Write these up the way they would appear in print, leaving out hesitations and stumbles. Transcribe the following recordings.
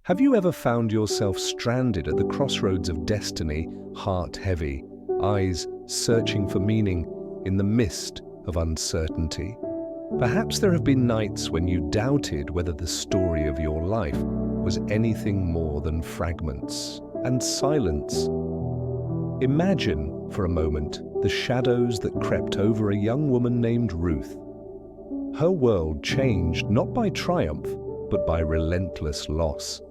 Have you ever found yourself stranded at the crossroads of destiny, heart heavy, eyes searching for meaning in the mist of uncertainty? Perhaps there have been nights when you doubted whether the story of your life was anything more than fragments and silence. Imagine, for a moment, the shadows that crept over a young woman named Ruth. Her world changed not by triumph, but by relentless loss.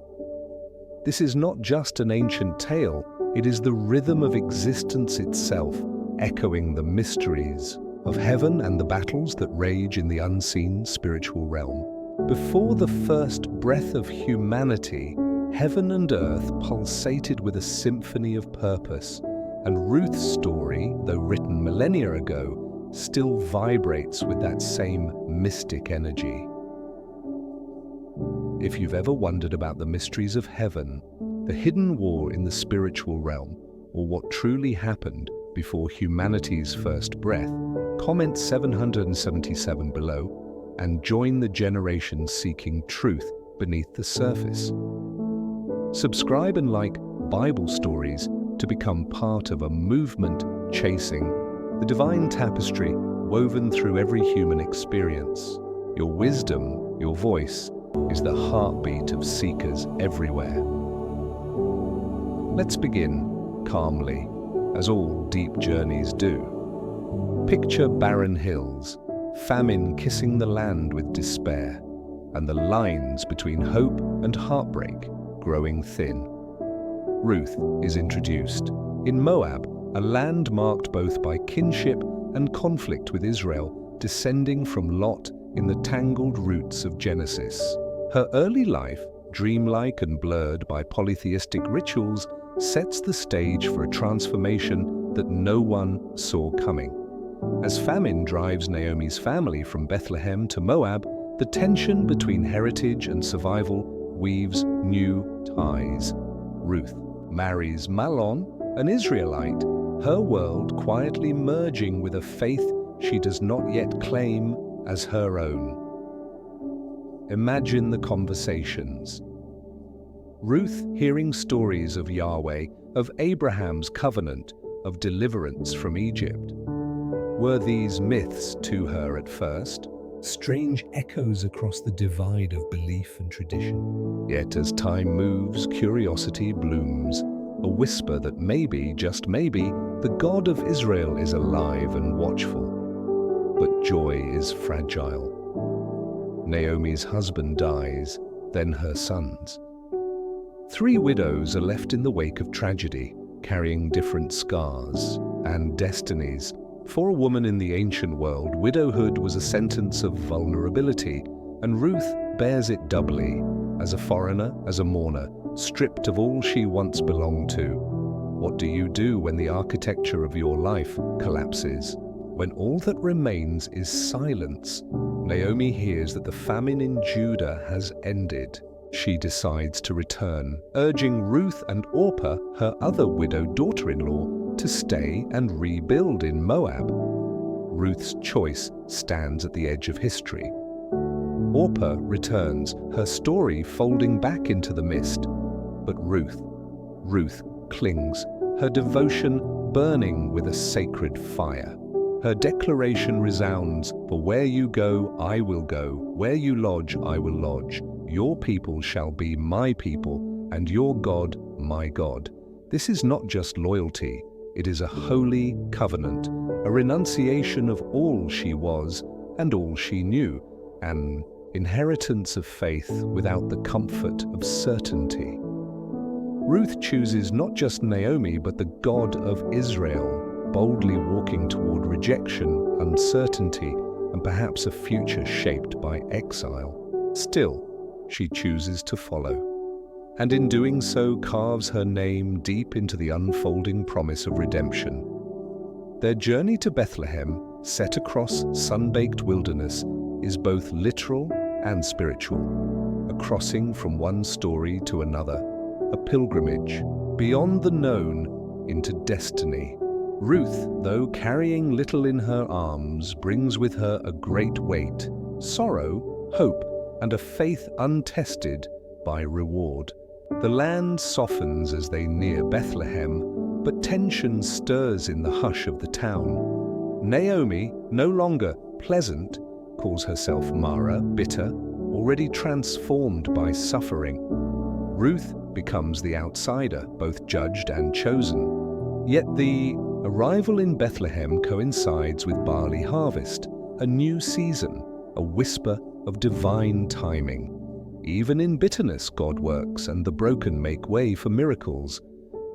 This is not just an ancient tale, it is the rhythm of existence itself, echoing the mysteries of heaven and the battles that rage in the unseen spiritual realm. Before the first breath of humanity, heaven and earth pulsated with a symphony of purpose, and Ruth's story, though written millennia ago, still vibrates with that same mystic energy. If you've ever wondered about the mysteries of heaven, the hidden war in the spiritual realm, or what truly happened before humanity's first breath, comment 777 below and join the generation seeking truth beneath the surface. Subscribe and like Bible stories to become part of a movement chasing the divine tapestry woven through every human experience. Your wisdom, your voice, is the heartbeat of seekers everywhere. Let's begin calmly, as all deep journeys do. Picture barren hills, famine kissing the land with despair, and the lines between hope and heartbreak growing thin. Ruth is introduced. In Moab, a land marked both by kinship and conflict with Israel, descending from Lot in the tangled roots of Genesis. Her early life, dreamlike and blurred by polytheistic rituals, sets the stage for a transformation that no one saw coming. As famine drives Naomi's family from Bethlehem to Moab, the tension between heritage and survival weaves new ties. Ruth marries Mahlon, an Israelite, her world quietly merging with a faith she does not yet claim as her own. Imagine the conversations. Ruth hearing stories of Yahweh, of Abraham's covenant, of deliverance from Egypt. Were these myths to her at first? Strange echoes across the divide of belief and tradition. Yet as time moves, curiosity blooms, a whisper that maybe, just maybe, the God of Israel is alive and watchful. But joy is fragile. Naomi's husband dies, then her sons. 3 widows are left in the wake of tragedy, carrying different scars and destinies. For a woman in the ancient world, widowhood was a sentence of vulnerability, and Ruth bears it doubly, as a foreigner, as a mourner, stripped of all she once belonged to. What do you do when the architecture of your life collapses? When all that remains is silence, Naomi hears that the famine in Judah has ended. She decides to return, urging Ruth and Orpah, her other widowed daughter-in-law, to stay and rebuild in Moab. Ruth's choice stands at the edge of history. Orpah returns, her story folding back into the mist. But Ruth clings, her devotion burning with a sacred fire. Her declaration resounds, "For where you go, I will go. Where you lodge, I will lodge. Your people shall be my people, and your God, my God." This is not just loyalty, it is a holy covenant, a renunciation of all she was and all she knew, an inheritance of faith without the comfort of certainty. Ruth chooses not just Naomi, but the God of Israel, boldly walking toward rejection, uncertainty, and perhaps a future shaped by exile. Still, she chooses to follow, and in doing so carves her name deep into the unfolding promise of redemption. Their journey to Bethlehem, set across sun-baked wilderness, is both literal and spiritual, a crossing from one story to another, a pilgrimage beyond the known into destiny. Ruth, though carrying little in her arms, brings with her a great weight, sorrow, hope, and a faith untested by reward. The land softens as they near Bethlehem, but tension stirs in the hush of the town. Naomi, no longer pleasant, calls herself Mara, bitter, already transformed by suffering. Ruth becomes the outsider, both judged and chosen. Yet the arrival in Bethlehem coincides with barley harvest, a new season, a whisper of divine timing. Even in bitterness, God works, and the broken make way for miracles.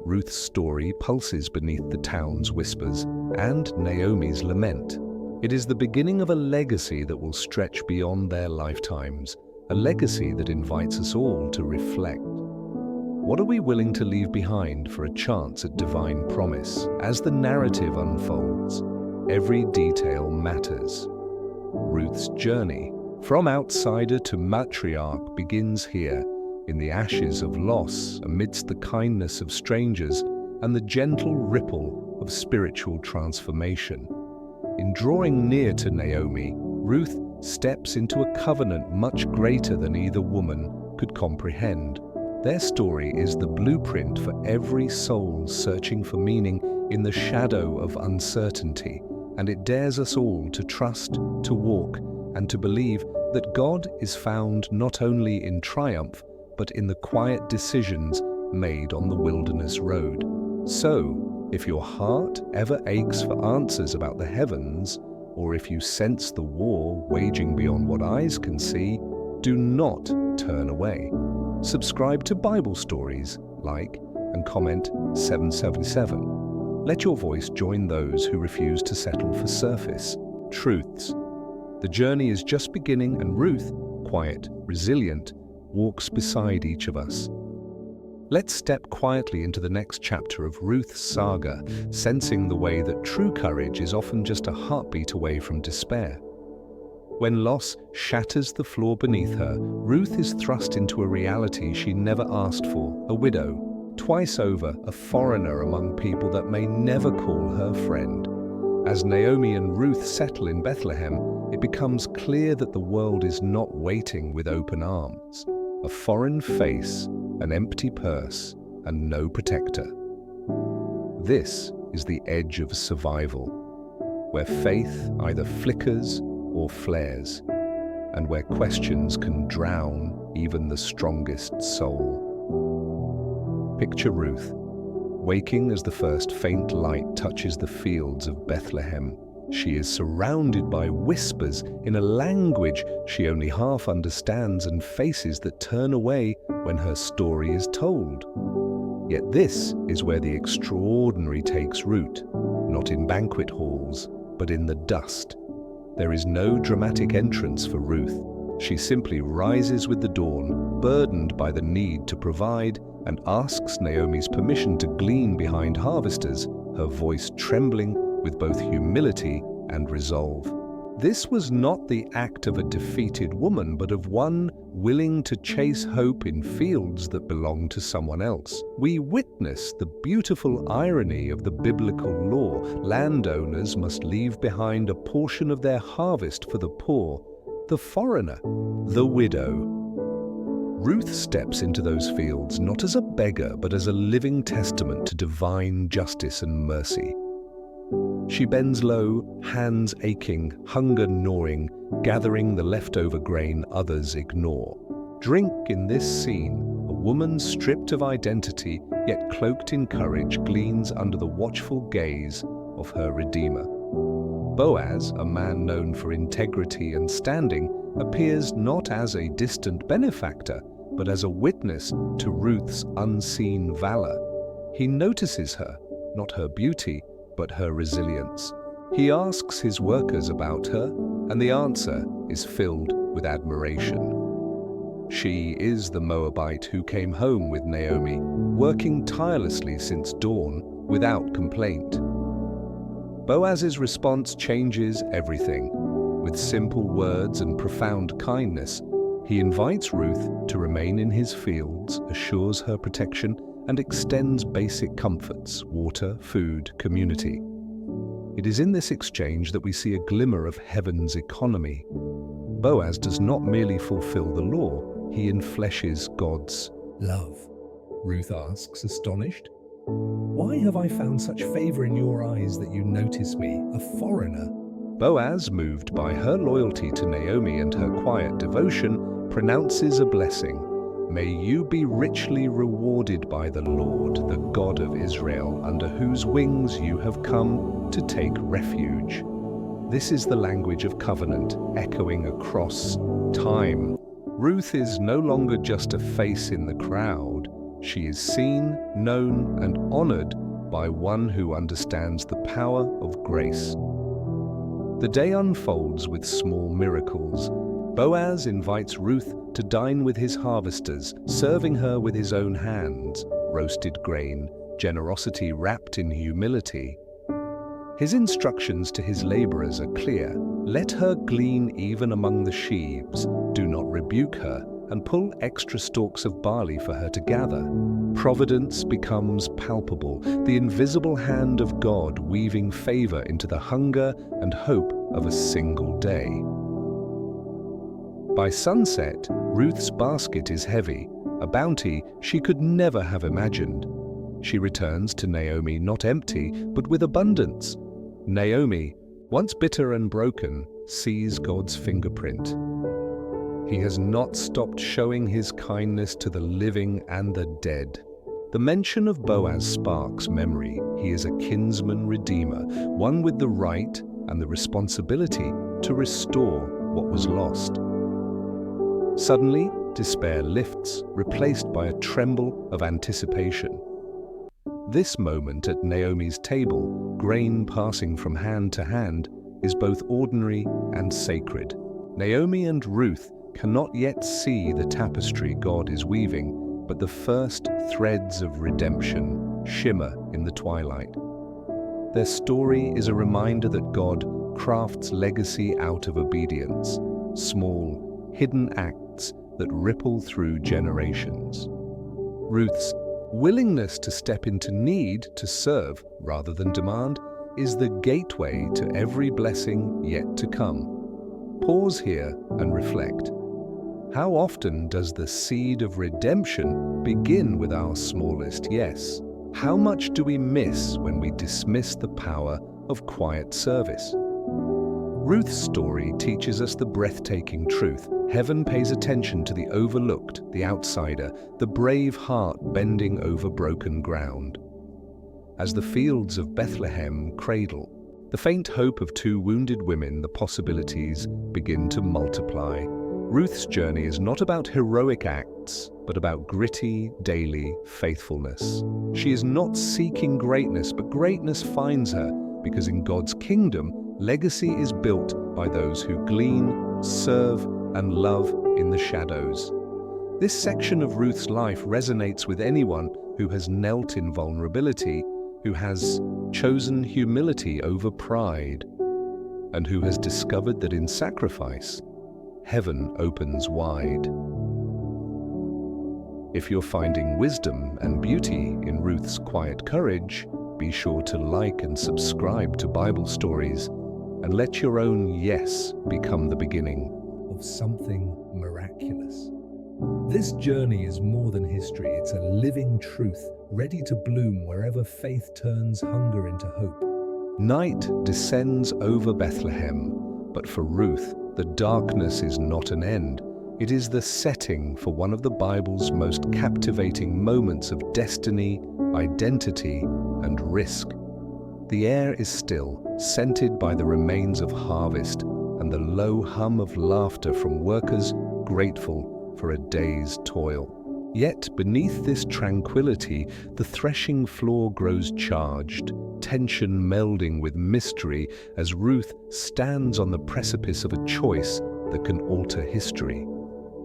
Ruth's story pulses beneath the town's whispers and Naomi's lament. It is the beginning of a legacy that will stretch beyond their lifetimes, a legacy that invites us all to reflect. What are we willing to leave behind for a chance at divine promise? As the narrative unfolds, every detail matters. Ruth's journey, from outsider to matriarch, begins here, in the ashes of loss, amidst the kindness of strangers and the gentle ripple of spiritual transformation. In drawing near to Naomi, Ruth steps into a covenant much greater than either woman could comprehend. Their story is the blueprint for every soul searching for meaning in the shadow of uncertainty, and it dares us all to trust, to walk, and to believe that God is found not only in triumph, but in the quiet decisions made on the wilderness road. So, if your heart ever aches for answers about the heavens, or if you sense the war waging beyond what eyes can see, do not turn away. Subscribe to Bible Stories, like and comment 777. Let your voice join those who refuse to settle for surface truths. The journey is just beginning, and Ruth, quiet, resilient, walks beside each of us. Let's step quietly into the next chapter of Ruth's saga, sensing the way that true courage is often just a heartbeat away from despair. When loss shatters the floor beneath her, Ruth is thrust into a reality she never asked for, a widow, twice over a foreigner among people that may never call her friend. As Naomi and Ruth settle in Bethlehem, it becomes clear that the world is not waiting with open arms. A foreign face, an empty purse, and no protector. This is the edge of survival, where faith either flickers or flares, and where questions can drown even the strongest soul. Picture Ruth, waking as the first faint light touches the fields of Bethlehem. She is surrounded by whispers in a language she only half understands, and faces that turn away when her story is told. Yet this is where the extraordinary takes root, not in banquet halls, but in the dust. There is no dramatic entrance for Ruth. She simply rises with the dawn, burdened by the need to provide, and asks Naomi's permission to glean behind harvesters, her voice trembling with both humility and resolve. This was not the act of a defeated woman, but of one willing to chase hope in fields that belong to someone else. We witness the beautiful irony of the biblical law. Landowners must leave behind a portion of their harvest for the poor, the foreigner, the widow. Ruth steps into those fields not as a beggar, but as a living testament to divine justice and mercy. She bends low, hands aching, hunger gnawing, gathering the leftover grain others ignore. Drink in this scene, a woman stripped of identity, yet cloaked in courage, gleans under the watchful gaze of her Redeemer. Boaz, a man known for integrity and standing, appears not as a distant benefactor, but as a witness to Ruth's unseen valor. He notices her, not her beauty, but her resilience. He asks his workers about her, and the answer is filled with admiration. She is the Moabite who came home with Naomi, working tirelessly since dawn without complaint. Boaz's response changes everything. With simple words and profound kindness, he invites Ruth to remain in his fields, assures her protection, and extends basic comforts: water, food, community. It is in this exchange that we see a glimmer of heaven's economy. Boaz does not merely fulfill the law, he enfleshes God's love. Ruth asks, astonished. "Why have I found such favor in your eyes that you notice me, a foreigner?" Boaz, moved by her loyalty to Naomi and her quiet devotion, pronounces a blessing. "May you be richly rewarded by the Lord, the God of Israel, under whose wings you have come to take refuge." This is the language of covenant, echoing across time. Ruth is no longer just a face in the crowd. She is seen, known, and honored by one who understands the power of grace. The day unfolds with small miracles. Boaz invites Ruth to dine with his harvesters, serving her with his own hands, roasted grain, generosity wrapped in humility. His instructions to his laborers are clear. Let her glean even among the sheaves. Do not rebuke her, and pull extra stalks of barley for her to gather. Providence becomes palpable, the invisible hand of God weaving favor into the hunger and hope of a single day. By sunset, Ruth's basket is heavy, a bounty she could never have imagined. She returns to Naomi not empty, but with abundance. Naomi, once bitter and broken, sees God's fingerprint. He has not stopped showing his kindness to the living and the dead. The mention of Boaz sparks memory. He is a kinsman redeemer, one with the right and the responsibility to restore what was lost. Suddenly, despair lifts, replaced by a tremble of anticipation. This moment at Naomi's table, grain passing from hand to hand, is both ordinary and sacred. Naomi and Ruth cannot yet see the tapestry God is weaving, but the first threads of redemption shimmer in the twilight. Their story is a reminder that God crafts legacy out of obedience, small, hidden acts that ripple through generations. Ruth's willingness to step into need to serve rather than demand is the gateway to every blessing yet to come. Pause here and reflect. How often does the seed of redemption begin with our smallest yes? How much do we miss when we dismiss the power of quiet service? Ruth's story teaches us the breathtaking truth. Heaven pays attention to the overlooked, the outsider, the brave heart bending over broken ground. As the fields of Bethlehem cradle the faint hope of two wounded women, the possibilities begin to multiply. Ruth's journey is not about heroic acts, but about gritty, daily faithfulness. She is not seeking greatness, but greatness finds her, because in God's kingdom, legacy is built by those who glean, serve, and love in the shadows. This section of Ruth's life resonates with anyone who has knelt in vulnerability, who has chosen humility over pride, and who has discovered that in sacrifice, heaven opens wide. If you're finding wisdom and beauty in Ruth's quiet courage, be sure to like and subscribe to Bible Stories, and let your own yes become the beginning of something miraculous. This journey is more than history, it's a living truth, ready to bloom wherever faith turns hunger into hope. Night descends over Bethlehem, but for Ruth, the darkness is not an end. It is the setting for one of the Bible's most captivating moments of destiny, identity, and risk. The air is still, scented by the remains of harvest and the low hum of laughter from workers grateful for a day's toil. Yet beneath this tranquility, the threshing floor grows charged, tension melding with mystery as Ruth stands on the precipice of a choice that can alter history.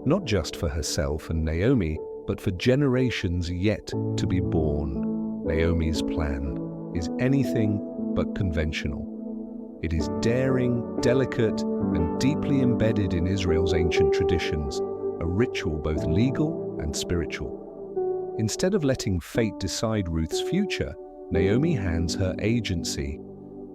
Not just for herself and Naomi, but for generations yet to be born. Naomi's plan is anything but conventional. It is daring, delicate, and deeply embedded in Israel's ancient traditions, a ritual both legal and spiritual. Instead of letting fate decide Ruth's future, Naomi hands her agency.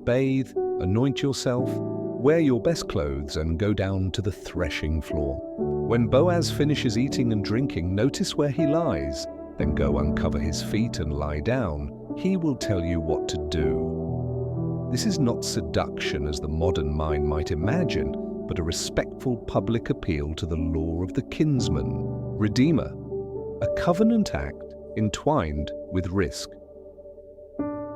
Bathe, anoint yourself, wear your best clothes, and go down to the threshing floor. When Boaz finishes eating and drinking, notice where he lies. then go uncover his feet and lie down, he will tell you what to do. This is not seduction as the modern mind might imagine, but a respectful public appeal to the law of the kinsman, redeemer, a covenant act entwined with risk.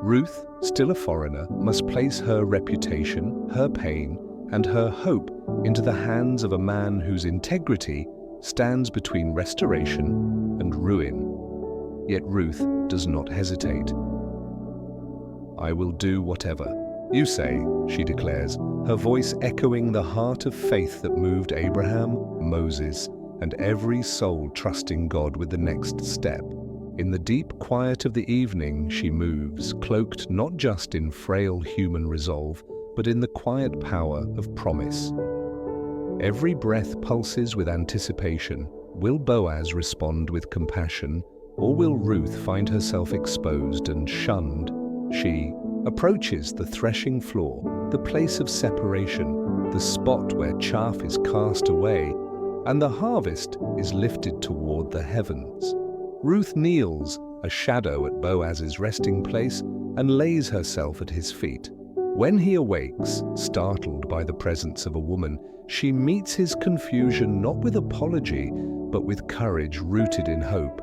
Ruth, still a foreigner, must place her reputation, her pain, and her hope into the hands of a man whose integrity stands between restoration and ruin. Yet Ruth does not hesitate. "I will do whatever you say," she declares, her voice echoing the heart of faith that moved Abraham, Moses, and every soul trusting God with the next step. In the deep quiet of the evening, she moves, cloaked not just in frail human resolve, but in the quiet power of promise. Every breath pulses with anticipation. Will Boaz respond with compassion, or will Ruth find herself exposed and shunned? She approaches the threshing floor, the place of separation, the spot where chaff is cast away, and the harvest is lifted toward the heavens. Ruth kneels, a shadow at Boaz's resting place, and lays herself at his feet. When he awakes, startled by the presence of a woman, she meets his confusion not with apology, but with courage rooted in hope.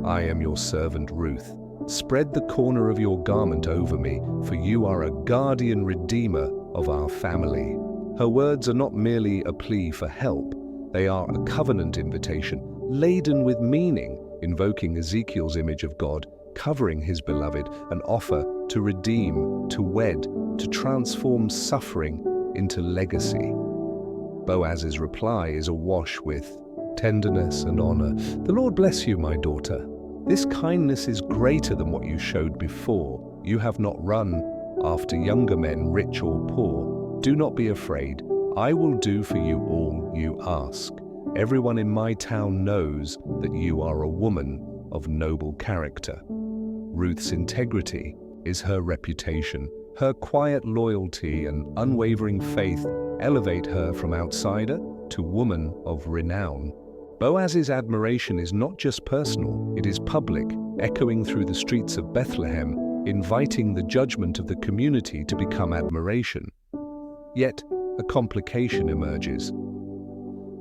"I am your servant Ruth. Spread the corner of your garment over me, for you are a guardian redeemer of our family." Her words are not merely a plea for help. They are a covenant invitation, laden with meaning, invoking Ezekiel's image of God, covering his beloved, an offer to redeem, to wed, to transform suffering into legacy. Boaz's reply is awash with tenderness and honor. "The Lord bless you, my daughter. This kindness is greater than what you showed before. You have not run after younger men, rich or poor. Do not be afraid. I will do for you all you ask. Everyone in my town knows that you are a woman of noble character." Ruth's integrity is her reputation. Her quiet loyalty and unwavering faith elevate her from outsider to woman of renown. Boaz's admiration is not just personal, it is public, echoing through the streets of Bethlehem, inviting the judgment of the community to become admiration. Yet, a complication emerges.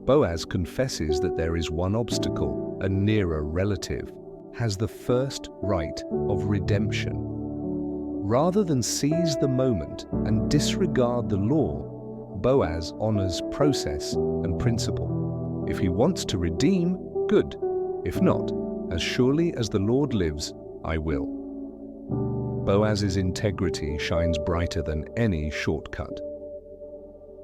Boaz confesses that there is one obstacle: a nearer relative has the first right of redemption. Rather than seize the moment and disregard the law, Boaz honors process and principle. If he wants to redeem, good. If not, as surely as the Lord lives, I will. Boaz's integrity shines brighter than any shortcut.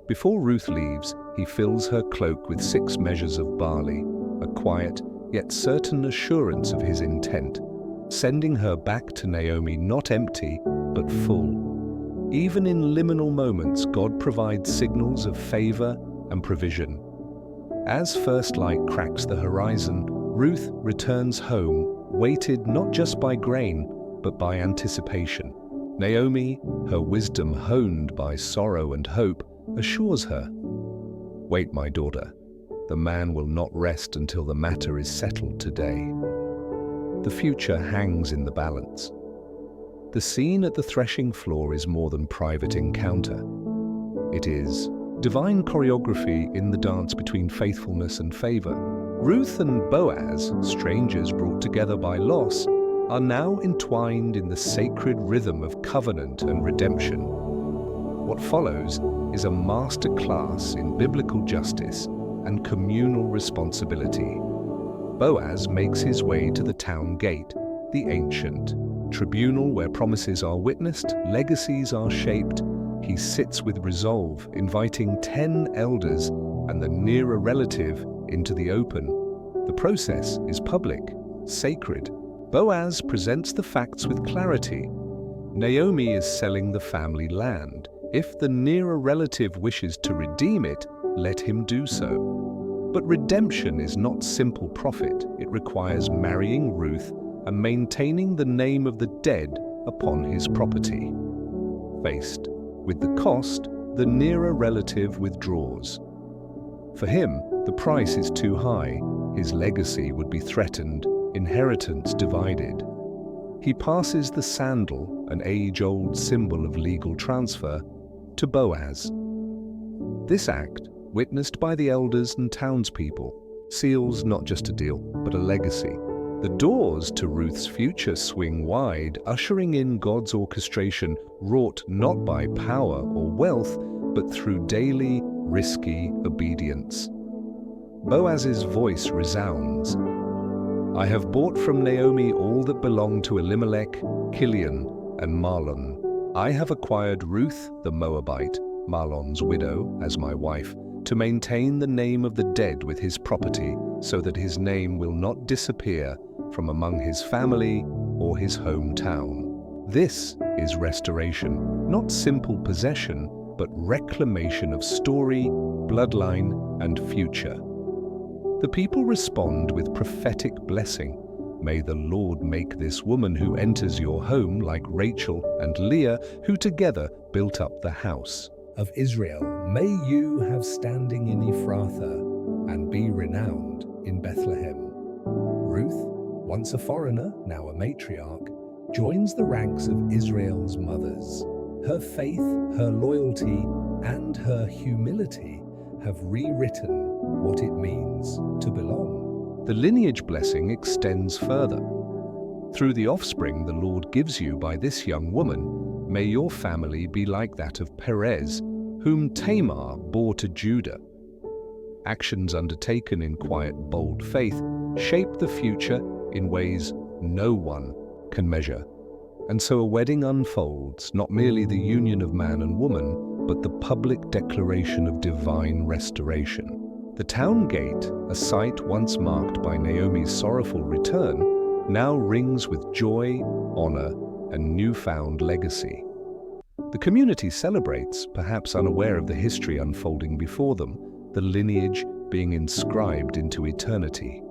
Before Ruth leaves, he fills her cloak with 6 measures of barley, a quiet yet certain assurance of his intent, sending her back to Naomi not empty, but full. Even in liminal moments, God provides signals of favor and provision. As first light cracks the horizon, Ruth returns home, weighted not just by grain, but by anticipation. Naomi, her wisdom honed by sorrow and hope, assures her, "Wait, my daughter. The man will not rest until the matter is settled today." The future hangs in the balance. The scene at the threshing floor is more than private encounter. It is divine choreography in the dance between faithfulness and favor. Ruth and Boaz, strangers brought together by loss, are now entwined in the sacred rhythm of covenant and redemption. What follows is a master class in biblical justice and communal responsibility. Boaz makes his way to the town gate, the ancient tribunal where promises are witnessed, legacies are shaped. He sits with resolve, inviting 10 elders and the nearer relative into the open. The process is public, sacred. Boaz presents the facts with clarity. Naomi is selling the family land. If the nearer relative wishes to redeem it, let him do so. But redemption is not simple profit. It requires marrying Ruth and maintaining the name of the dead upon his property. Faced with the cost, the nearer relative withdraws. For him, the price is too high. His legacy would be threatened, inheritance divided. He passes the sandal, an age-old symbol of legal transfer, to Boaz. This act, witnessed by the elders and townspeople, seals not just a deal, but a legacy. The doors to Ruth's future swing wide, ushering in God's orchestration wrought not by power or wealth, but through daily, risky obedience. Boaz's voice resounds. I have bought from Naomi all that belonged to Elimelech, Kilion, and Mahlon. I have acquired Ruth the Moabite, Mahlon's widow, as my wife, to maintain the name of the dead with his property, so that his name will not disappear from among his family or his hometown. This is restoration, not simple possession, but reclamation of story, bloodline, and future. The people respond with prophetic blessing. May the Lord make this woman who enters your home like Rachel and Leah, who together built up the house of Israel. May you have standing in Ephrathah and be renowned in Bethlehem. Ruth, once a foreigner, now a matriarch, joins the ranks of Israel's mothers. Her faith, her loyalty, and her humility have rewritten what it means to belong. The lineage blessing extends further. Through the offspring the Lord gives you by this young woman, may your family be like that of Perez, whom Tamar bore to Judah. Actions undertaken in quiet, bold faith shape the future in ways no one can measure. And so a wedding unfolds, not merely the union of man and woman, but the public declaration of divine restoration. The town gate, a site once marked by Naomi's sorrowful return, now rings with joy, honor, and newfound legacy. The community celebrates, perhaps unaware of the history unfolding before them, the lineage being inscribed into eternity.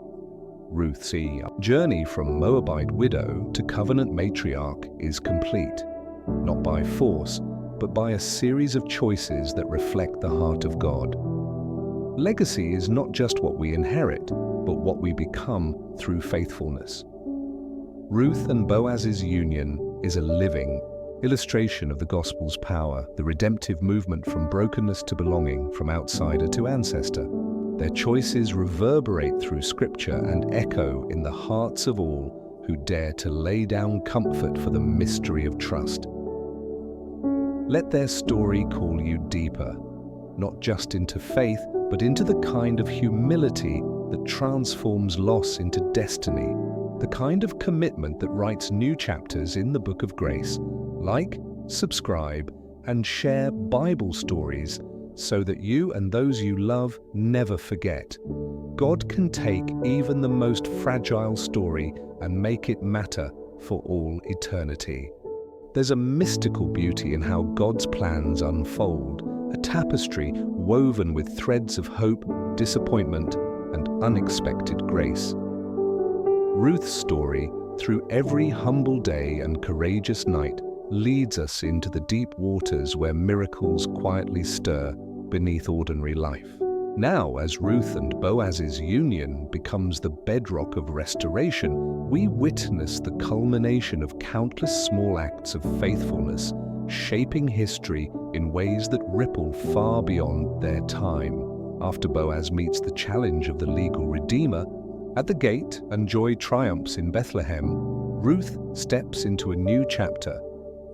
Ruth's journey from Moabite widow to covenant matriarch is complete, not by force, but by a series of choices that reflect the heart of God. Legacy is not just what we inherit, but what we become through faithfulness. Ruth and Boaz's union is a living illustration of the gospel's power, the redemptive movement from brokenness to belonging, from outsider to ancestor. Their choices reverberate through Scripture and echo in the hearts of all who dare to lay down comfort for the mystery of trust. Let their story call you deeper, not just into faith, but into the kind of humility that transforms loss into destiny, the kind of commitment that writes new chapters in the book of grace. Like, subscribe, and share Bible stories so that you and those you love never forget. God can take even the most fragile story and make it matter for all eternity. There's a mystical beauty in how God's plans unfold, a tapestry woven with threads of hope, disappointment, and unexpected grace. Ruth's story, through every humble day and courageous night, leads us into the deep waters where miracles quietly stir beneath ordinary life. Now, as Ruth and Boaz's union becomes the bedrock of restoration, we witness the culmination of countless small acts of faithfulness, shaping history in ways that ripple far beyond their time. After Boaz meets the challenge of the legal redeemer at the gate and joy triumphs in Bethlehem, Ruth steps into a new chapter,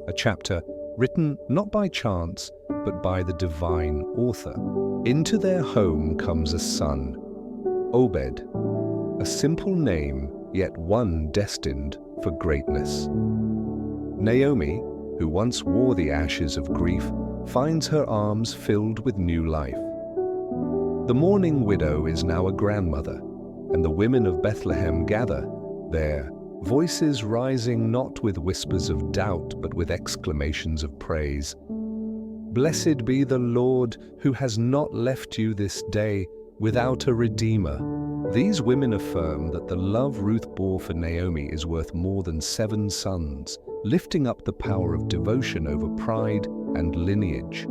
a chapter written not by chance, but by the divine author. Into their home comes a son, Obed, a simple name, yet one destined for greatness. Naomi, who once wore the ashes of grief, finds her arms filled with new life. The mourning widow is now a grandmother, and the women of Bethlehem gather there, voices rising not with whispers of doubt, but with exclamations of praise. Blessed be the Lord, who has not left you this day without a redeemer. These women affirm that the love Ruth bore for Naomi is worth more than 7 sons, lifting up the power of devotion over pride and lineage.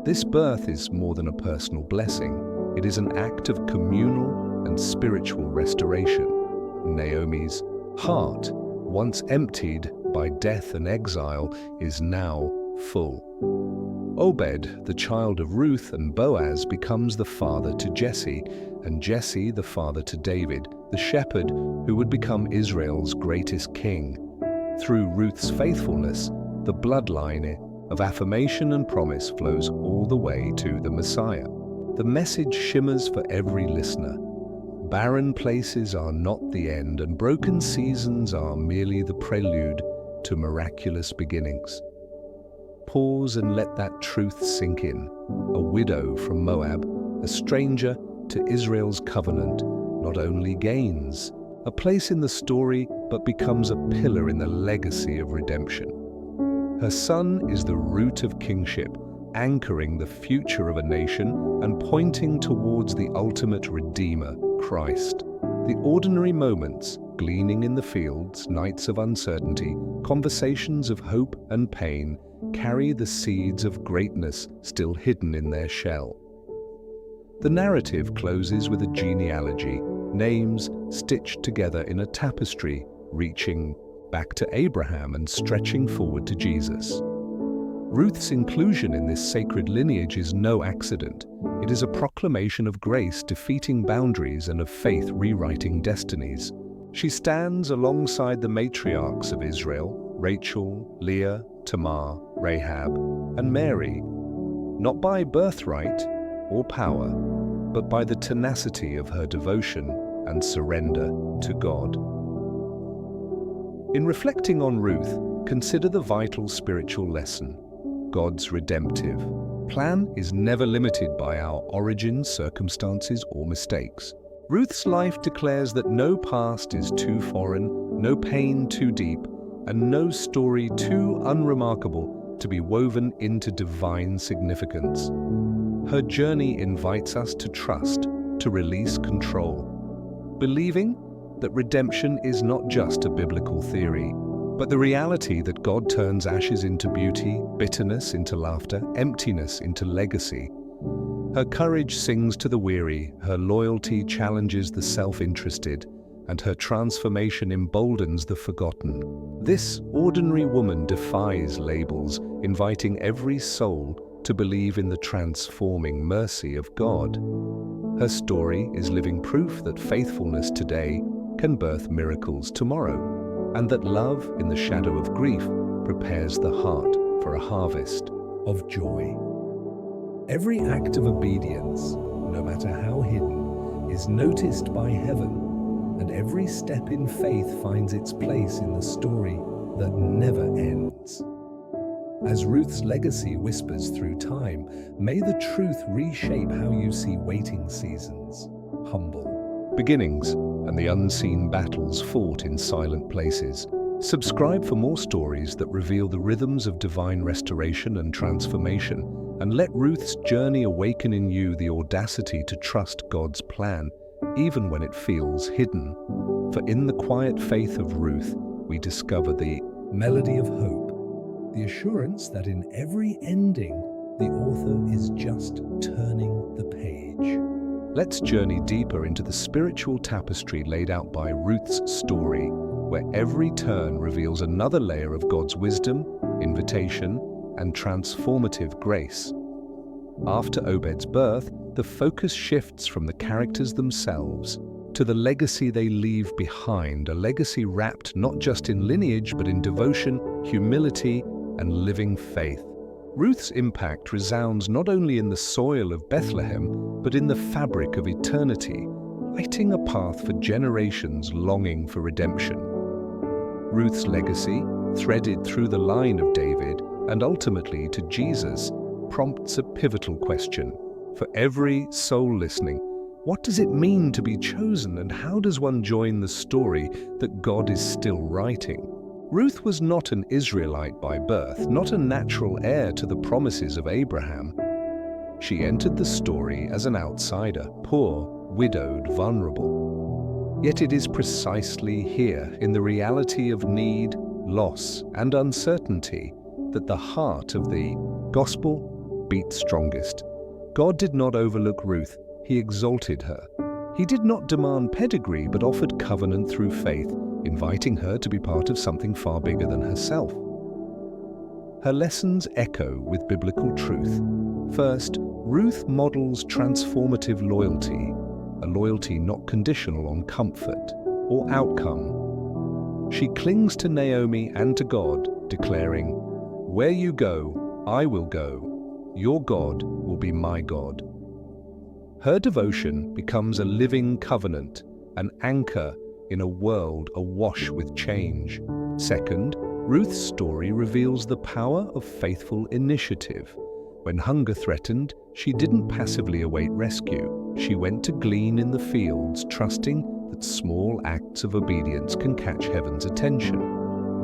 This birth is more than a personal blessing. It is an act of communal and spiritual restoration. Naomi's heart, once emptied by death and exile, is now full. Obed, the child of Ruth and Boaz, becomes the father to Jesse, and Jesse the father to David, the shepherd who would become Israel's greatest king. Through Ruth's faithfulness, the bloodline of affirmation and promise flows all the way to the Messiah. The message shimmers for every listener. Barren places are not the end, and broken seasons are merely the prelude to miraculous beginnings. Pause and let that truth sink in. A widow from Moab, a stranger to Israel's covenant, not only gains a place in the story, but becomes a pillar in the legacy of redemption. Her son is the root of kingship, anchoring the future of a nation and pointing towards the ultimate Redeemer, Christ. The ordinary moments, gleaning in the fields, nights of uncertainty, conversations of hope and pain, carry the seeds of greatness still hidden in their shell. The narrative closes with a genealogy, names stitched together in a tapestry, reaching back to Abraham and stretching forward to Jesus. Ruth's inclusion in this sacred lineage is no accident. It is a proclamation of grace defeating boundaries and of faith rewriting destinies. She stands alongside the matriarchs of Israel, Rachel, Leah, Tamar, Rahab, and Mary, not by birthright or power, but by the tenacity of her devotion and surrender to God. In reflecting on Ruth, consider the vital spiritual lesson. God's redemptive plan is never limited by our origins, circumstances, or mistakes. Ruth's life declares that no past is too foreign, no pain too deep, and no story too unremarkable to be woven into divine significance. Her journey invites us to trust, to release control, believing that redemption is not just a biblical theory, but the reality that God turns ashes into beauty, bitterness into laughter, emptiness into legacy. Her courage sings to the weary, her loyalty challenges the self-interested, and her transformation emboldens the forgotten. This ordinary woman defies labels, inviting every soul to believe in the transforming mercy of God. Her story is living proof that faithfulness today can birth miracles tomorrow, and that love in the shadow of grief prepares the heart for a harvest of joy. Every act of obedience, no matter how hidden, is noticed by heaven, and every step in faith finds its place in the story that never ends. As Ruth's legacy whispers through time, may the truth reshape how you see waiting seasons, humble beginnings, and the unseen battles fought in silent places. Subscribe for more stories that reveal the rhythms of divine restoration and transformation, and let Ruth's journey awaken in you the audacity to trust God's plan, even when it feels hidden. For in the quiet faith of Ruth, we discover the melody of hope, the assurance that in every ending, the author is just turning the page. Let's journey deeper into the spiritual tapestry laid out by Ruth's story, where every turn reveals another layer of God's wisdom, invitation, and transformative grace. After Obed's birth, the focus shifts from the characters themselves to the legacy they leave behind, a legacy wrapped not just in lineage but in devotion, humility, and living faith. Ruth's impact resounds not only in the soil of Bethlehem, but in the fabric of eternity, lighting a path for generations longing for redemption. Ruth's legacy, threaded through the line of David and ultimately to Jesus, prompts a pivotal question. For every soul listening, what does it mean to be chosen, and how does one join the story that God is still writing? Ruth was not an Israelite by birth, not a natural heir to the promises of Abraham. She entered the story as an outsider, poor, widowed, vulnerable. Yet it is precisely here, in the reality of need, loss, and uncertainty, that the heart of the gospel beats strongest. God did not overlook Ruth, He exalted her. He did not demand pedigree but offered covenant through faith, inviting her to be part of something far bigger than herself. Her lessons echo with biblical truth. First, Ruth models transformative loyalty, a loyalty not conditional on comfort or outcome. She clings to Naomi and to God, declaring, "Where you go, I will go. Your God will be my God." Her devotion becomes a living covenant, an anchor in a world awash with change. Second, Ruth's story reveals the power of faithful initiative. When hunger threatened, she didn't passively await rescue. She went to glean in the fields, trusting that small acts of obedience can catch heaven's attention.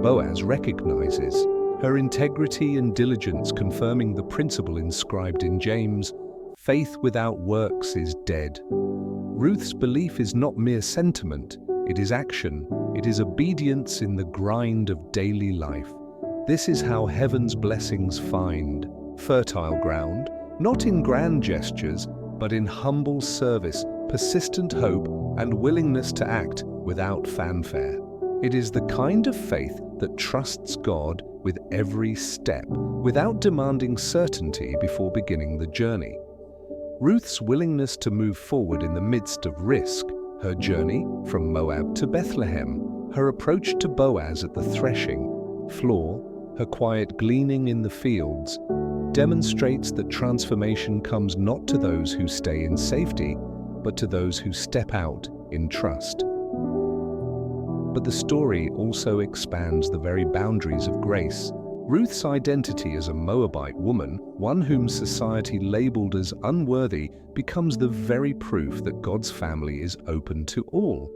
Boaz recognizes her integrity and diligence, confirming the principle inscribed in James, "Faith without works is dead." Ruth's belief is not mere sentiment, it is action. It is obedience in the grind of daily life. This is how heaven's blessings find fertile ground, not in grand gestures, but in humble service, persistent hope, and willingness to act without fanfare. It is the kind of faith that trusts God with every step, without demanding certainty before beginning the journey. Ruth's willingness to move forward in the midst of risk, her journey from Moab to Bethlehem, her approach to Boaz at the threshing floor, her quiet gleaning in the fields, demonstrates that transformation comes not to those who stay in safety, but to those who step out in trust. But the story also expands the very boundaries of grace. Ruth's identity as a Moabite woman, one whom society labeled as unworthy, becomes the very proof that God's family is open to all.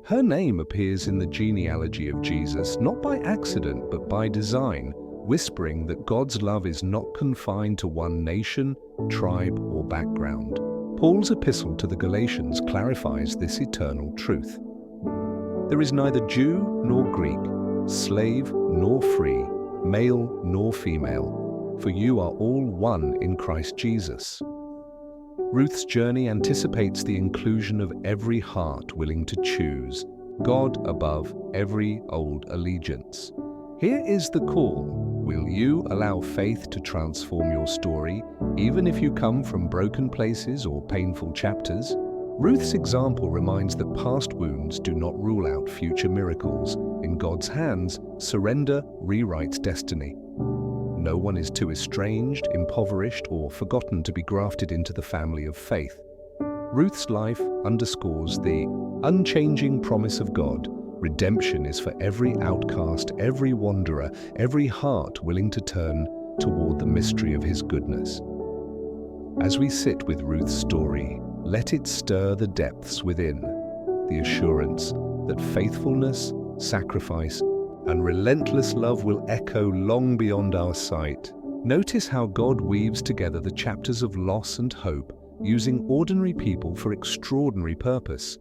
Her name appears in the genealogy of Jesus not by accident but by design, whispering that God's love is not confined to one nation, tribe, or background. Paul's epistle to the Galatians clarifies this eternal truth. There is neither Jew nor Greek, slave nor free, male nor female, for you are all one in Christ Jesus. Ruth's journey anticipates the inclusion of every heart willing to choose God above every old allegiance. Here is the call. Will you allow faith to transform your story, even if you come from broken places or painful chapters? Ruth's example reminds that past wounds do not rule out future miracles. In God's hands, surrender rewrites destiny. No one is too estranged, impoverished, or forgotten to be grafted into the family of faith. Ruth's life underscores the unchanging promise of God. Redemption is for every outcast, every wanderer, every heart willing to turn toward the mystery of His goodness. As we sit with Ruth's story, let it stir the depths within, the assurance that faithfulness, sacrifice, and relentless love will echo long beyond our sight. Notice how God weaves together the chapters of loss and hope, using ordinary people for extraordinary purpose.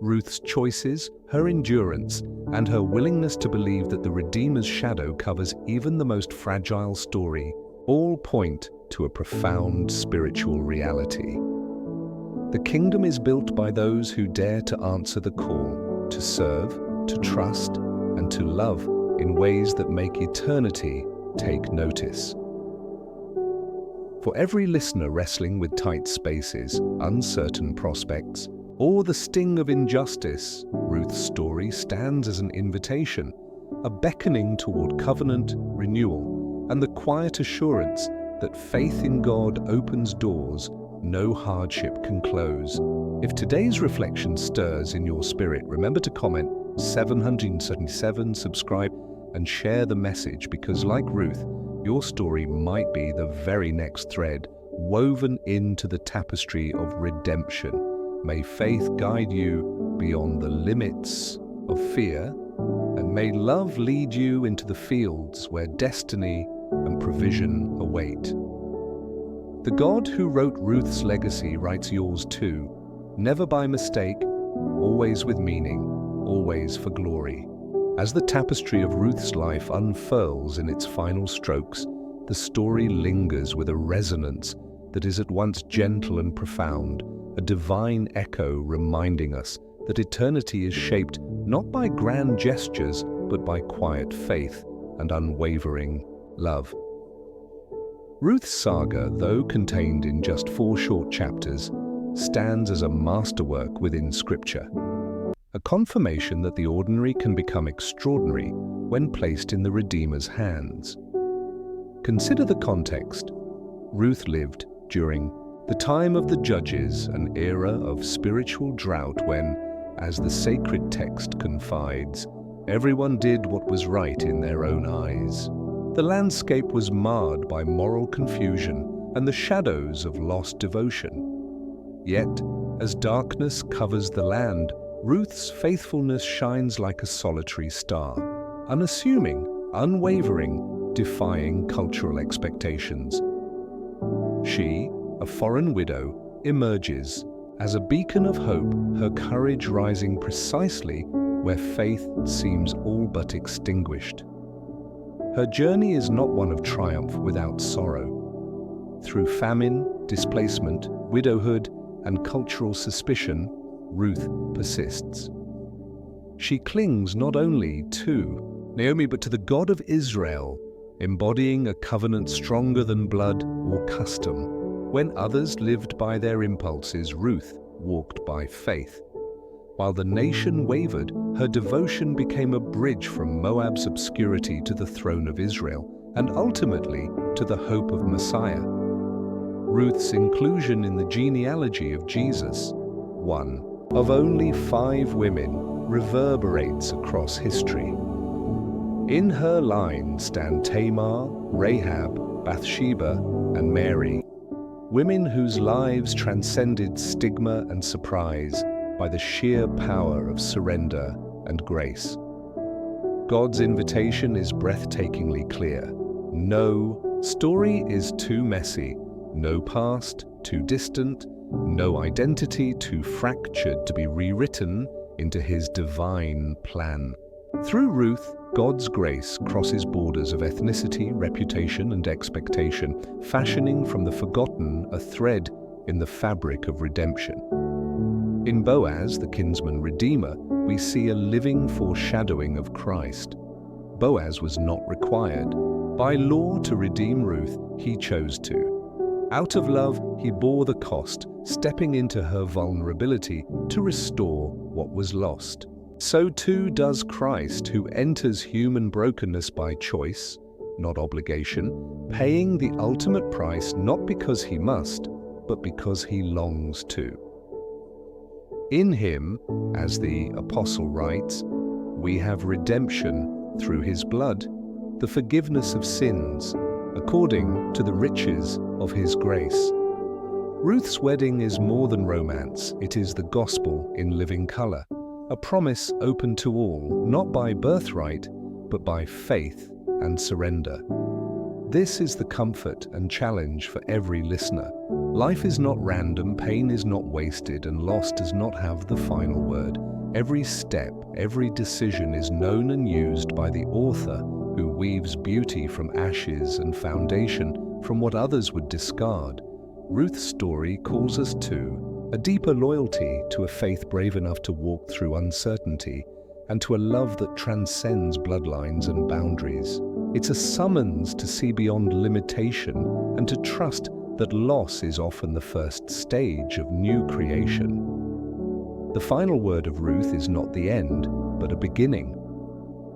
Ruth's choices, her endurance, and her willingness to believe that the Redeemer's shadow covers even the most fragile story, all point to a profound spiritual reality. The kingdom is built by those who dare to answer the call, to serve, to trust, and to love in ways that make eternity take notice. For every listener wrestling with tight spaces, uncertain prospects, or the sting of injustice, Ruth's story stands as an invitation, a beckoning toward covenant renewal, and the quiet assurance that faith in God opens doors no hardship can close. If today's reflection stirs in your spirit, remember to comment 777, subscribe, and share the message, because like Ruth, your story might be the very next thread woven into the tapestry of redemption. May faith guide you beyond the limits of fear, and may love lead you into the fields where destiny and provision await. The God who wrote Ruth's legacy writes yours too, never by mistake, always with meaning, always for glory. As the tapestry of Ruth's life unfurls in its final strokes, the story lingers with a resonance that is at once gentle and profound, a divine echo reminding us that eternity is shaped not by grand gestures, but by quiet faith and unwavering love. Ruth's saga, though contained in just 4 short chapters, stands as a masterwork within Scripture, a confirmation that the ordinary can become extraordinary when placed in the Redeemer's hands. Consider the context. Ruth lived during the time of the Judges, an era of spiritual drought when, as the sacred text confides, everyone did what was right in their own eyes. The landscape was marred by moral confusion and the shadows of lost devotion. Yet, as darkness covers the land, Ruth's faithfulness shines like a solitary star, unassuming, unwavering, defying cultural expectations. She, a foreign widow, emerges as a beacon of hope, her courage rising precisely where faith seems all but extinguished. Her journey is not one of triumph without sorrow. Through famine, displacement, widowhood, and cultural suspicion, Ruth persists. She clings not only to Naomi but to the God of Israel, embodying a covenant stronger than blood or custom. When others lived by their impulses, Ruth walked by faith. While the nation wavered, her devotion became a bridge from Moab's obscurity to the throne of Israel, and ultimately to the hope of Messiah. Ruth's inclusion in the genealogy of Jesus, one of only 5 women, reverberates across history. In her line stand Tamar, Rahab, Bathsheba, and Mary, women whose lives transcended stigma and surprise by the sheer power of surrender and grace. God's invitation is breathtakingly clear. No story is too messy, no past too distant, no identity too fractured to be rewritten into His divine plan. Through Ruth, God's grace crosses borders of ethnicity, reputation, and expectation, fashioning from the forgotten a thread in the fabric of redemption. In Boaz, the kinsman redeemer, we see a living foreshadowing of Christ. Boaz was not required by law to redeem Ruth, he chose to. Out of love, he bore the cost, stepping into her vulnerability to restore what was lost. So too does Christ, who enters human brokenness by choice, not obligation, paying the ultimate price not because he must, but because he longs to. In him, as the apostle writes, we have redemption through his blood, the forgiveness of sins, according to the riches of his grace. Ruth's wedding is more than romance, it is the gospel in living color, a promise open to all, not by birthright, but by faith and surrender. This is the comfort and challenge for every listener. Life is not random, pain is not wasted, and loss does not have the final word. Every step, every decision is known and used by the author who weaves beauty from ashes and foundation from what others would discard. Ruth's story calls us to a deeper loyalty, to a faith brave enough to walk through uncertainty, and to a love that transcends bloodlines and boundaries. It's a summons to see beyond limitation and to trust that loss is often the first stage of new creation. The final word of Ruth is not the end, but a beginning.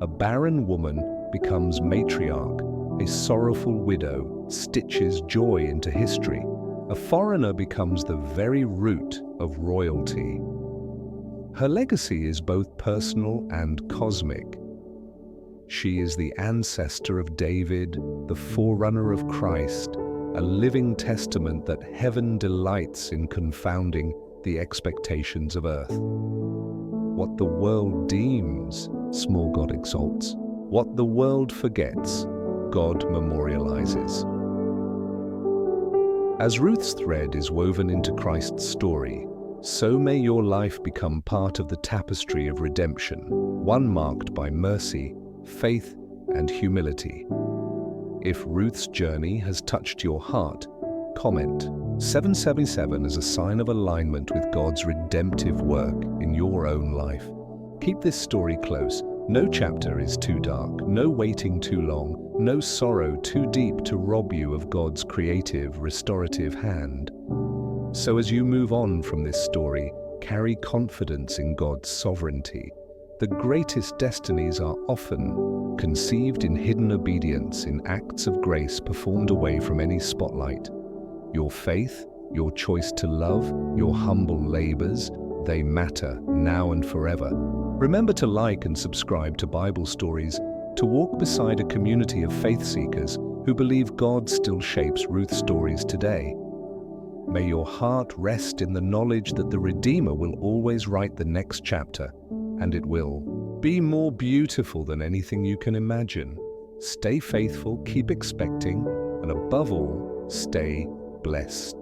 A barren woman becomes matriarch, a sorrowful widow stitches joy into history. A foreigner becomes the very root of royalty. Her legacy is both personal and cosmic. She is the ancestor of David, the forerunner of Christ, a living testament that heaven delights in confounding the expectations of earth. What the world deems, small God exalts. What the world forgets, God memorializes. As Ruth's thread is woven into Christ's story, so may your life become part of the tapestry of redemption, one marked by mercy, faith, and humility. If Ruth's journey has touched your heart, Comment 777 as a sign of alignment with God's redemptive work in your own life. Keep this story close. No chapter is too dark, no waiting too long, no sorrow too deep to rob you of God's creative, restorative hand. So as you move on from this story, carry confidence in God's sovereignty. The greatest destinies are often conceived in hidden obedience, in acts of grace performed away from any spotlight. Your faith, your choice to love, your humble labors, they matter now and forever. Remember to like and subscribe to Bible Stories, to walk beside a community of faith seekers who believe God still shapes Ruth's stories today. May your heart rest in the knowledge that the Redeemer will always write the next chapter, and it will be more beautiful than anything you can imagine. Stay faithful, keep expecting, and above all, stay blessed.